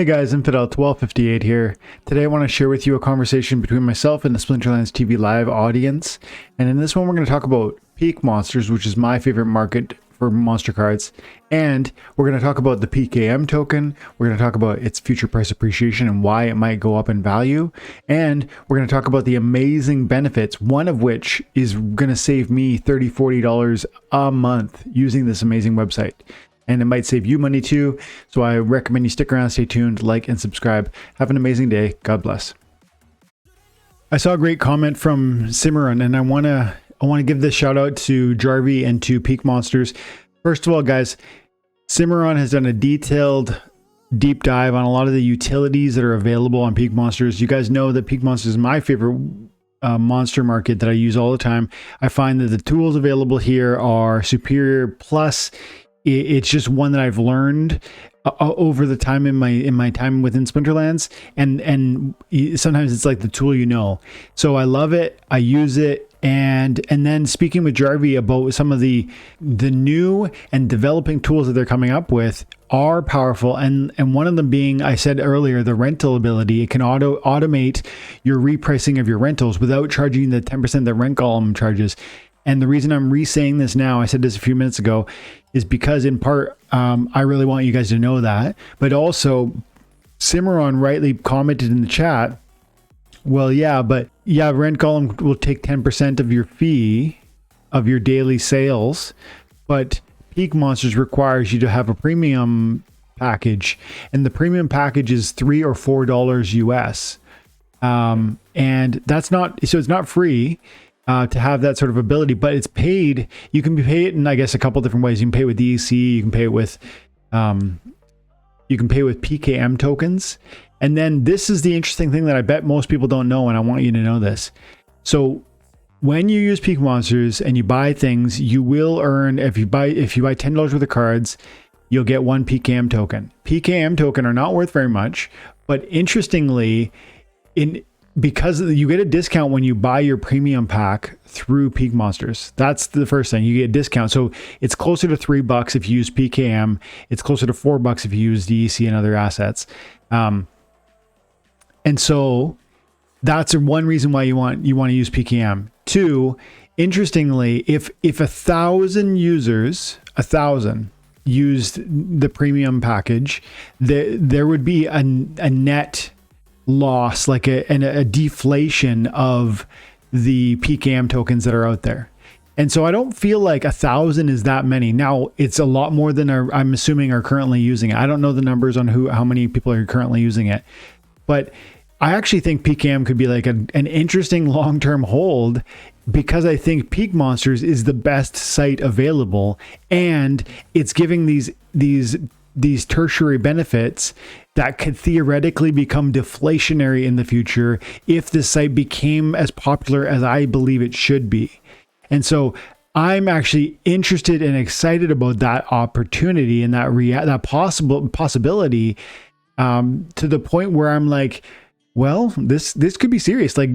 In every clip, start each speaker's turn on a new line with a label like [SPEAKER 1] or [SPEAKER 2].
[SPEAKER 1] Hey guys, Infidel1258 here. Today I want to share with you a conversation between myself and the Splinterlands TV live audience. And in this one we're going to talk about Peakmonsters, which is my favorite market for monster cards. And we're going to talk about the PKM token. We're going to talk about its future price appreciation and why it might go up in value. And we're going to talk about the amazing benefits, one of which is going to save me $30, $40 a month using this amazing website. And it might save you money too. So I recommend you stick around, stay tuned, like, and subscribe. Have an amazing day. God bless. I saw a great comment from Cimarron, and I want to give this shout out to Jarvie and to Peakmonsters. First of all, guys, Cimarron has done a detailed deep dive on a lot of the utilities that are available on Peakmonsters. You guys know that Peakmonsters is my favorite monster market that I use all the time. I find that the tools available here are superior, plus it's just one that I've learned over the time in my time within Splinterlands, and sometimes it's like the tool you know. So I love it. I use it. And then speaking with Jarvie about some of the new and developing tools that they're coming up with are powerful, and one of them being, I said earlier, the rental ability. It can automate your repricing of your rentals without charging the 10% that Rent Golem charges. And the reason I'm re-saying this now, I said this a few minutes ago, is because in part, I really want you guys to know that. But also, Cimarron rightly commented in the chat, well, Rent Golem will take 10% of your fee of your daily sales, but Peakmonsters requires you to have a premium package. And the premium package is $3 or $4 US. And that's not, so it's not free. To have that sort of ability, but it's paid. You can pay it in, I guess, a couple different ways. You can pay with DEC. You can pay with PKM tokens. And then this is the interesting thing that I bet most people don't know, and I want you to know this. So when you use Peakmonsters and you buy things, you will earn, if you buy $10 worth of cards, you'll get one PKM token. PKM token are not worth very much, but interestingly, because you get a discount when you buy your premium pack through Peakmonsters. That's the first thing. You get a discount. So it's closer to $3 if you use PKM. It's closer to $4 if you use DEC and other assets. And so that's one reason why you want to use PKM. Two, interestingly, if 1,000 users, 1,000 used the premium package, there would be a net loss, like a deflation of the PKM tokens that are out there. And so I don't feel like 1,000 is that many. Now, it's a lot more than I'm assuming are currently using it. I don't know the numbers on how many people are currently using it, but I actually think PKM could be like an interesting long-term hold, because I think Peakmonsters is the best site available, and it's giving these tertiary benefits that could theoretically become deflationary in the future if this site became as popular as I believe it should be. And so I'm actually interested and excited about that opportunity and that possibility, to the point where I'm like, well, this could be serious. Like,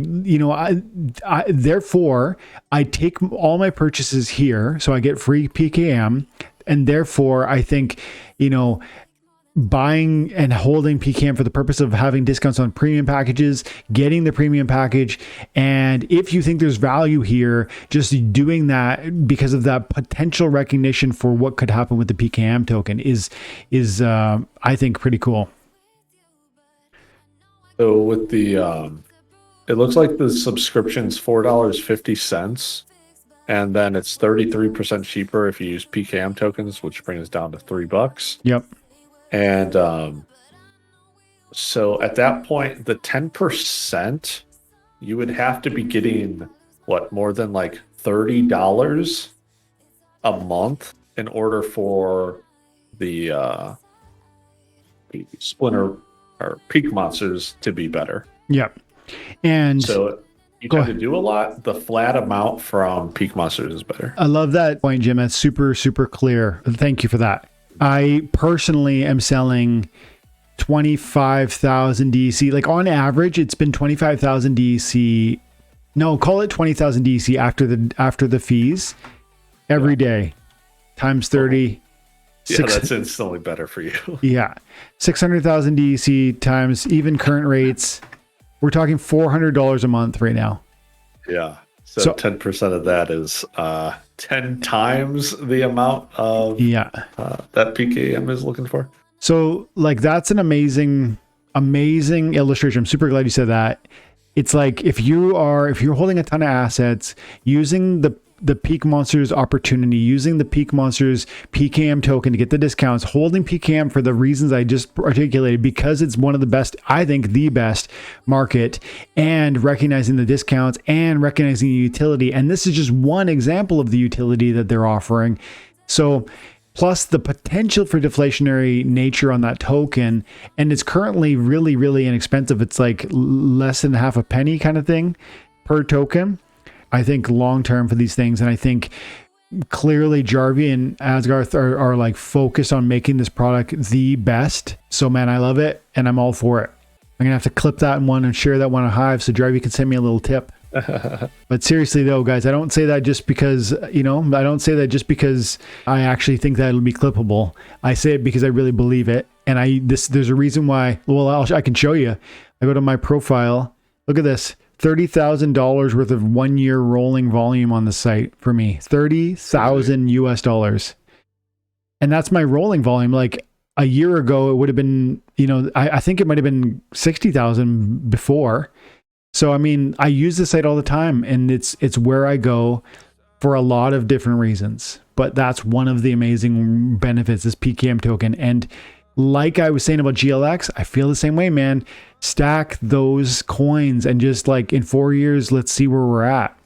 [SPEAKER 1] therefore I take all my purchases here, so I get free PKM, and therefore I think, buying and holding PKM for the purpose of having discounts on premium packages, getting the premium package, and if you think there's value here, just doing that because of that potential recognition for what could happen with the PKM token is I think pretty cool.
[SPEAKER 2] So with the it looks like the subscription's $4.50, and then it's 33% cheaper if you use PKM tokens, which brings us down to $3.
[SPEAKER 1] Yep.
[SPEAKER 2] And so at that point, the 10%, you would have to be getting more than like $30 a month in order for the Splinter or Peakmonsters to be better.
[SPEAKER 1] Yep. And
[SPEAKER 2] so you tend to do a lot. The flat amount from Peakmonsters is better.
[SPEAKER 1] I love that point, Jim. That's super, super clear. Thank you for that. I personally am selling 25,000 DEC. Like on average, it's been 25,000 DEC. No, call it 20,000 DEC after the fees every day, times 30.
[SPEAKER 2] Yeah, that's instantly better for you.
[SPEAKER 1] Yeah. 600,000 DEC times even current rates. We're talking $400 a month right now.
[SPEAKER 2] Yeah. So 10% of that is 10 times the amount of that PKM is looking for.
[SPEAKER 1] So like that's an amazing illustration. I'm super glad you said that. It's like if you're holding a ton of assets, using the Peakmonsters opportunity, using the Peakmonsters PKM token to get the discounts, holding PKM for the reasons I just articulated, because it's one of the best, I think the best market, and recognizing the discounts and recognizing the utility. And this is just one example of the utility that they're offering. So plus the potential for deflationary nature on that token. And it's currently really, really inexpensive. It's like less than half a penny kind of thing per token. I think long term for these things. And I think clearly Jarvie and Asgarth are like focused on making this product the best. So man, I love it and I'm all for it. I'm gonna have to clip that one and share that one on Hive so Jarvie can send me a little tip. But seriously though, guys, I don't say that just because, I don't say that just because I actually think that it'll be clippable. I say it because I really believe it. And there's a reason why. Well, I can show you. I go to my profile. Look at this. $30,000 worth of 1 year rolling volume on the site for me. 30,000 US dollars. And that's my rolling volume. Like a year ago, it would have been, I think it might have been 60,000 before. So, I mean, I use the site all the time and it's where I go for a lot of different reasons. But that's one of the amazing benefits, this PKM token. And like I was saying about GLX, I feel the same way, man. Stack those coins and just like in 4 years, let's see where we're at.